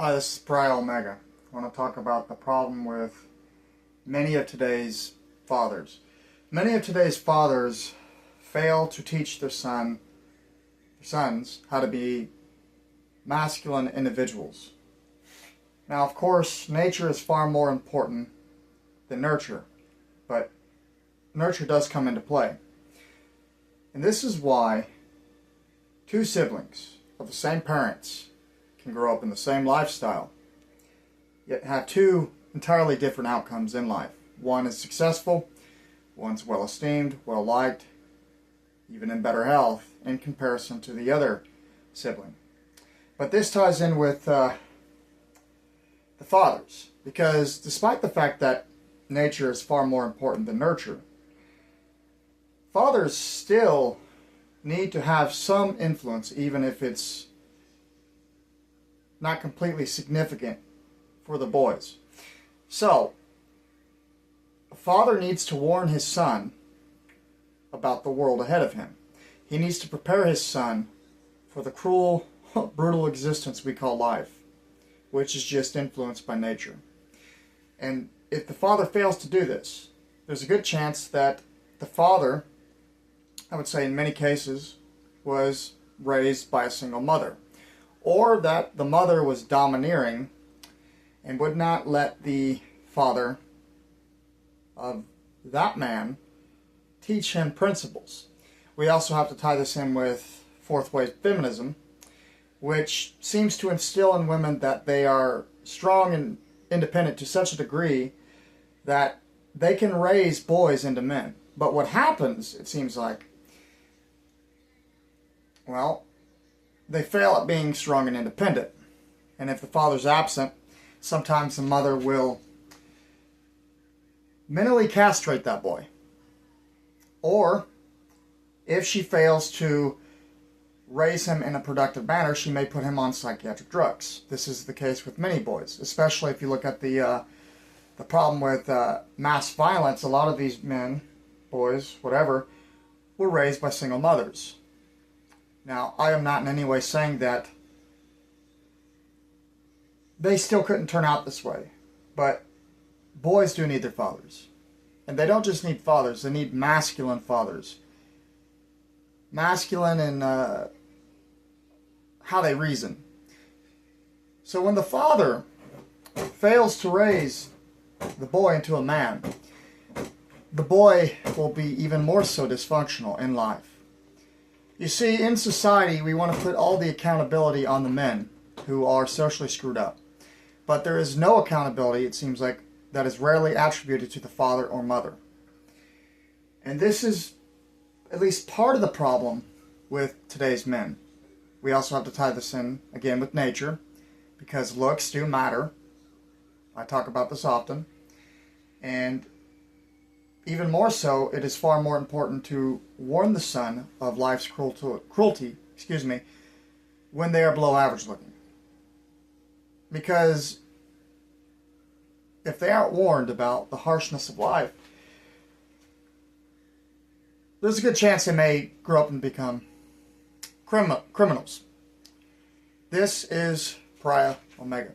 Hi, this is Pariah. I want to talk about the problem with many of today's fathers. Many of today's fathers fail to teach their sons how to be masculine individuals. Now, of course, nature is far more important than nurture, but nurture does come into play. And this is why two siblings of the same parents can grow up in the same lifestyle, yet have two entirely different outcomes in life. One is successful, one's well esteemed, well liked, even in better health in comparison to the other sibling. But this ties in with the fathers, because despite the fact that nature is far more important than nurture, fathers still need to have some influence, even if it's not completely significant for the boys. So, a father needs to warn his son about the world ahead of him. He needs to prepare his son for the cruel, brutal existence we call life, which is just influenced by nature. And if the father fails to do this, there's a good chance that the father, I would say in many cases, was raised by a single mother, or that the mother was domineering and would not let the father of that man teach him principles. We also have to tie this in with fourth wave feminism, which seems to instill in women that they are strong and independent to such a degree that they can raise boys into men. But what happens, it seems like, well, they fail at being strong and independent. And if the father's absent, sometimes the mother will mentally castrate that boy. Or, if she fails to raise him in a productive manner, she may put him on psychiatric drugs. This is the case with many boys, especially if you look at the problem with mass violence. A lot of these men, boys, whatever, were raised by single mothers. Now, I am not in any way saying that they still couldn't turn out this way, but boys do need their fathers. And they don't just need fathers, they need masculine fathers. Masculine in how they reason. So when the father fails to raise the boy into a man, the boy will be even more so dysfunctional in life. You see, in society, we want to put all the accountability on the men who are socially screwed up. But there is no accountability, it seems like, that is rarely attributed to the father or mother. And this is at least part of the problem with today's men. We also have to tie this in, again, with nature, because looks do matter. I talk about this often. And even more so, it is far more important to warn the son of life's cruelty, when they are below average looking. Because if they aren't warned about the harshness of life, there's a good chance they may grow up and become criminals. This is Pariah Omega.